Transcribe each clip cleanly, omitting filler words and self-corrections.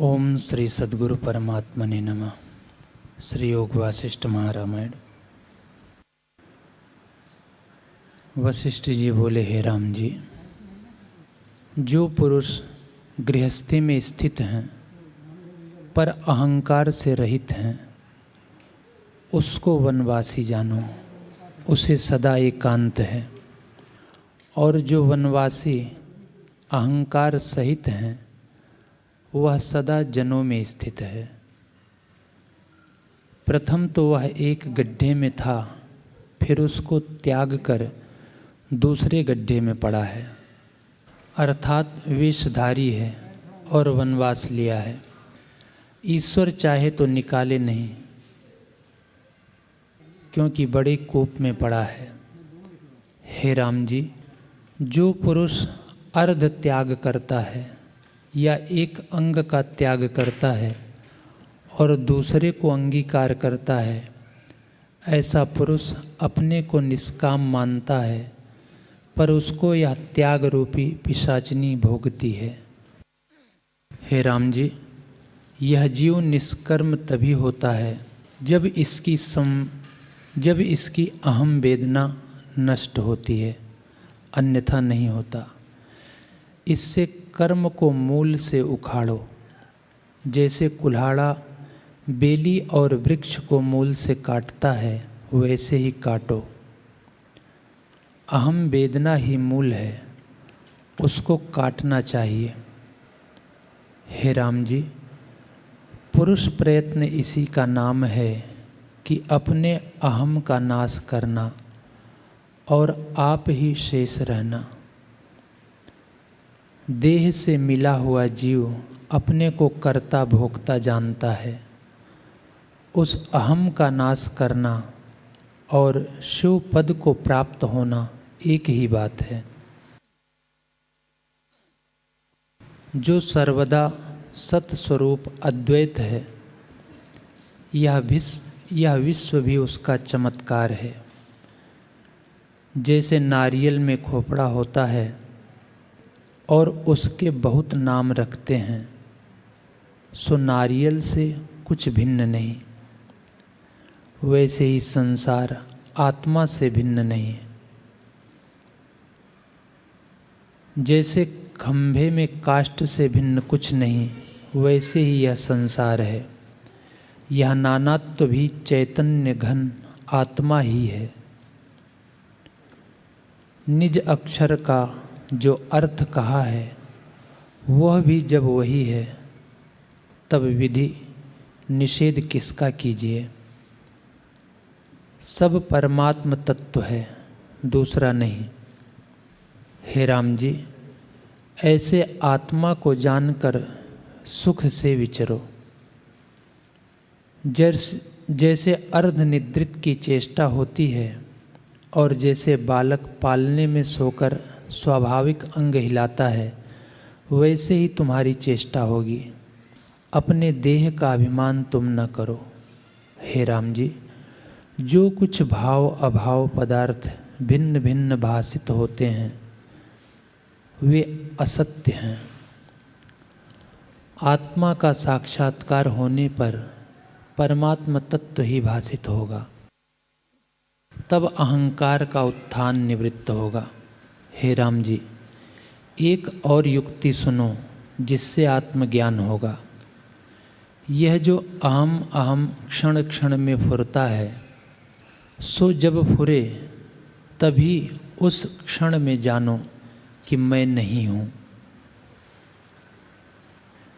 ओम श्री सद्गुरु परमात्मने नमः। श्री योग वासिष्ठ महारामायण। वशिष्ठ जी बोले, हे राम जी, जो पुरुष गृहस्थी में स्थित हैं पर अहंकार से रहित हैं, उसको वनवासी जानो, उसे सदा एकांत है। और जो वनवासी अहंकार सहित हैं, वह सदा जनों में स्थित है। प्रथम तो वह एक गड्ढे में था, फिर उसको त्याग कर दूसरे गड्ढे में पड़ा है, अर्थात विषधारी है और वनवास लिया है। ईश्वर चाहे तो निकाले नहीं, क्योंकि बड़े कूप में पड़ा है। हे राम जी, जो पुरुष अर्ध त्याग करता है या एक अंग का त्याग करता है और दूसरे को अंगीकार करता है, ऐसा पुरुष अपने को निष्काम मानता है, पर उसको यह त्याग रूपी पिशाचिनी भोगती है। हे राम जी, यह जीव निष्कर्म तभी होता है जब इसकी अहम वेदना नष्ट होती है, अन्यथा नहीं होता। इससे कर्म को मूल से उखाड़ो। जैसे कुल्हाड़ा बेली और वृक्ष को मूल से काटता है, वैसे ही काटो। अहम वेदना ही मूल है, उसको काटना चाहिए। हे राम जी, पुरुष प्रयत्न इसी का नाम है कि अपने अहम का नाश करना और आप ही शेष रहना। देह से मिला हुआ जीव अपने को कर्ता भोक्ता जानता है। उस अहम का नाश करना और शिव पद को प्राप्त होना एक ही बात है। जो सर्वदा सत स्वरूप अद्वैत है, यह विश्व भी उसका चमत्कार है। जैसे नारियल में खोपड़ा होता है और उसके बहुत नाम रखते हैं, सो नारियल से कुछ भिन्न नहीं, वैसे ही संसार आत्मा से भिन्न नहीं। जैसे खंभे में काष्ठ से भिन्न कुछ नहीं, वैसे ही यह संसार है। यह नानात्व भी चैतन्य घन आत्मा ही है। निज अक्षर का जो अर्थ कहा है, वह भी जब वही है, तब विधि निषेध किसका कीजिए। सब परमात्म तत्व है, दूसरा नहीं। हे राम जी, ऐसे आत्मा को जानकर सुख से विचरो। जैसे अर्धनिद्रित की चेष्टा होती है और जैसे बालक पालने में सोकर स्वाभाविक अंग हिलाता है, वैसे ही तुम्हारी चेष्टा होगी। अपने देह का अभिमान तुम न करो। हे राम जी, जो कुछ भाव अभाव पदार्थ भिन्न भिन्न भासित होते हैं, वे असत्य हैं। आत्मा का साक्षात्कार होने पर परमात्म तत्व ही भासित होगा, तब अहंकार का उत्थान निवृत्त होगा। हे राम जी, एक और युक्ति सुनो, जिससे आत्मज्ञान होगा। यह जो अहम अहम क्षण क्षण में फुरता है, सो जब फुरे तभी उस क्षण में जानो कि मैं नहीं हूँ।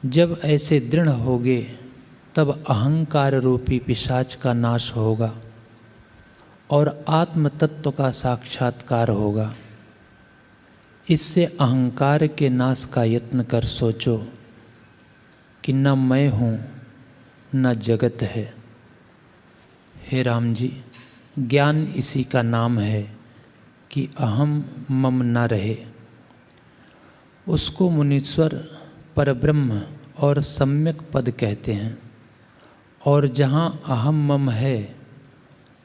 जब ऐसे दृढ़ होगे, तब अहंकार रूपी पिशाच का नाश होगा और आत्म तत्व का साक्षात्कार होगा। इससे अहंकार के नाश का यत्न कर सोचो कि न मैं हूँ न जगत है। हे राम जी, ज्ञान इसी का नाम है कि अहम मम न रहे। उसको मुनीश्वर परब्रह्म और सम्यक पद कहते हैं। और जहाँ अहम मम है,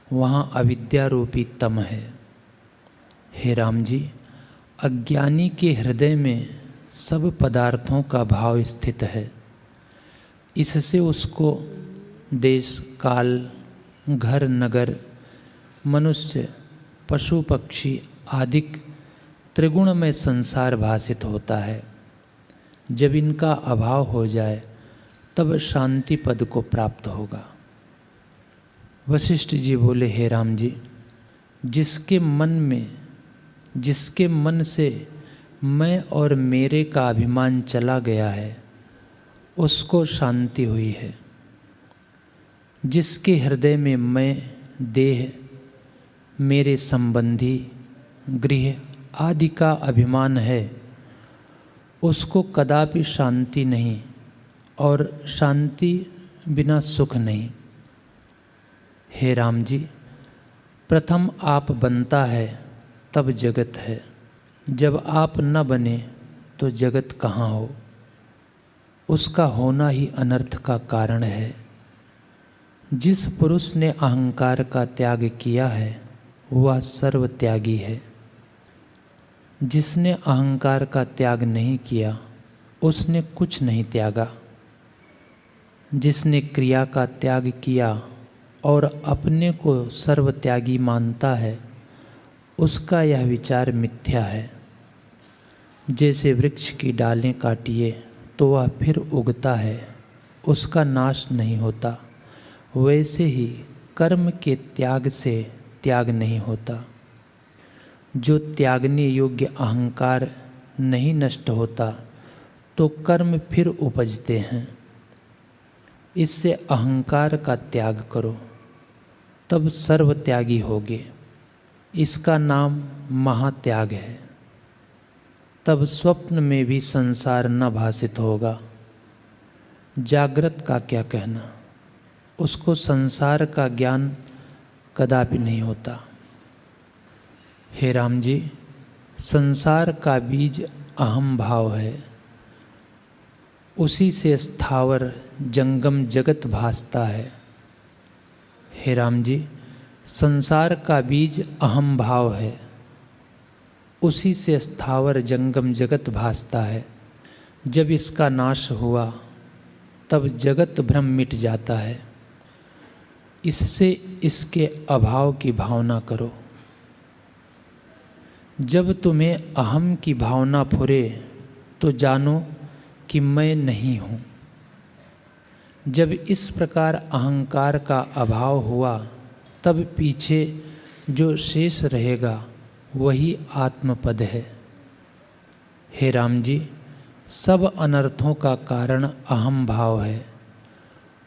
वहाँ अविद्या रूपी तम है। हे राम जी, अज्ञानी के हृदय में सब पदार्थों का भाव स्थित है। इससे उसको देश काल, घर नगर, मनुष्य, पशु पक्षी आदि त्रिगुण में संसार भासित होता है। जब इनका अभाव हो जाए तब शांति पद को प्राप्त होगा। वशिष्ठ जी बोले, हे राम जी, जिसके मन से मैं और मेरे का अभिमान चला गया है उसको शांति हुई है। जिसके हृदय में मैं, देह, मेरे संबंधी, गृह आदि का अभिमान है उसको कदापि शांति नहीं, और शांति बिना सुख नहीं। हे राम जी, प्रथम आप बनता है तब जगत है, जब आप न बने तो जगत कहाँ हो। उसका होना ही अनर्थ का कारण है। जिस पुरुष ने अहंकार का त्याग किया है वह सर्व त्यागी है। जिसने अहंकार का त्याग नहीं किया उसने कुछ नहीं त्यागा। जिसने क्रिया का त्याग किया और अपने को सर्वत्यागी मानता है उसका यह विचार मिथ्या है। जैसे वृक्ष की डालें काटिए तो वह फिर उगता है, उसका नाश नहीं होता, वैसे ही कर्म के त्याग से त्याग नहीं होता। जो त्यागने योग्य अहंकार नहीं नष्ट होता तो कर्म फिर उपजते हैं। इससे अहंकार का त्याग करो, तब सर्वत्यागी होगे। इसका नाम महात्याग है। तब स्वप्न में भी संसार न भासित होगा। जागृत का क्या कहना, उसको संसार का ज्ञान कदापि नहीं होता। हे राम जी, संसार का बीज अहम भाव है, उसी से स्थावर जंगम जगत भासता है। हे राम जी, संसार का बीज अहम भाव है, उसी से स्थावर जंगम जगत भासता है। जब इसका नाश हुआ तब जगत भ्रम मिट जाता है। इससे इसके अभाव की भावना करो। जब तुम्हें अहम की भावना फुरे तो जानो कि मैं नहीं हूँ। जब इस प्रकार अहंकार का अभाव हुआ तब पीछे जो शेष रहेगा वही आत्मपद है। हे राम जी, सब अनर्थों का कारण अहम भाव है,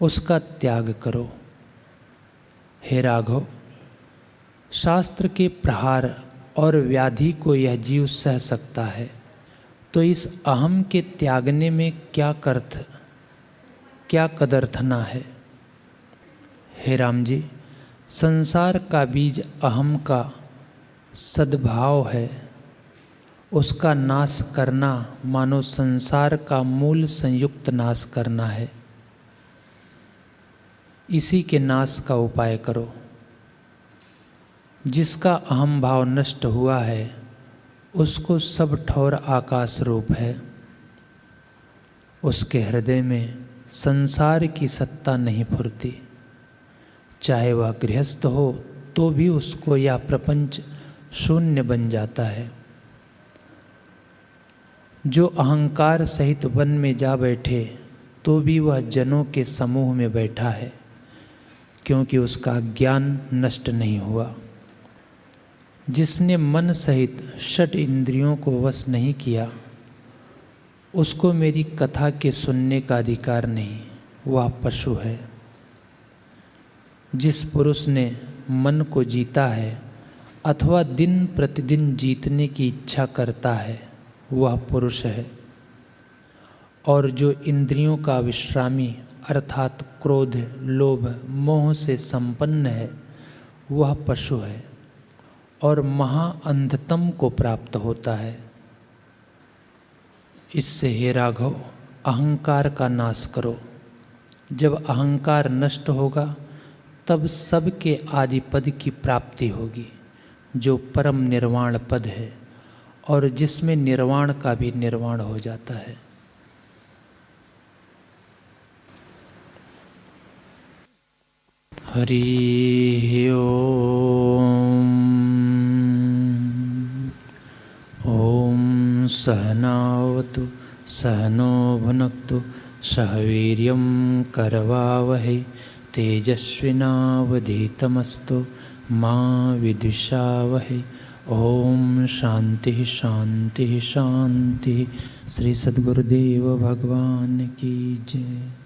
उसका त्याग करो। हे राघव, शास्त्र के प्रहार और व्याधि को यह जीव सह सकता है, तो इस अहम के त्यागने में क्या कदर्थना है। हे राम जी, संसार का बीज अहम का सद्भाव है, उसका नाश करना मानो संसार का मूल संयुक्त नाश करना है। इसी के नाश का उपाय करो। जिसका अहम भाव नष्ट हुआ है उसको सब ठौर आकाश रूप है। उसके हृदय में संसार की सत्ता नहीं फुरती। चाहे वह गृहस्थ हो तो भी उसको यह प्रपंच शून्य बन जाता है। जो अहंकार सहित वन में जा बैठे तो भी वह जनों के समूह में बैठा है, क्योंकि उसका ज्ञान नष्ट नहीं हुआ। जिसने मन सहित षट इंद्रियों को वश नहीं किया उसको मेरी कथा के सुनने का अधिकार नहीं, वह पशु है। जिस पुरुष ने मन को जीता है अथवा दिन प्रतिदिन जीतने की इच्छा करता है वह पुरुष है। और जो इंद्रियों का विश्रामी अर्थात क्रोध, लोभ, मोह से संपन्न है वह पशु है और महाअंधतम को प्राप्त होता है। इससे हे राघव, अहंकार का नाश करो। जब अहंकार नष्ट होगा तब सबके आदि पद की प्राप्ति होगी, जो परम निर्वाण पद है और जिसमें निर्वाण का भी निर्वाण हो जाता है। हरि ओम। ओम सहनावतु सहनो भुनक्तु सह वीर्यं करवावहै तेजस्विनावधीतमस्तु मा विद्विषावहै। ओम शांति शांति शांति। श्री सद्गुरुदेव भगवान की जय।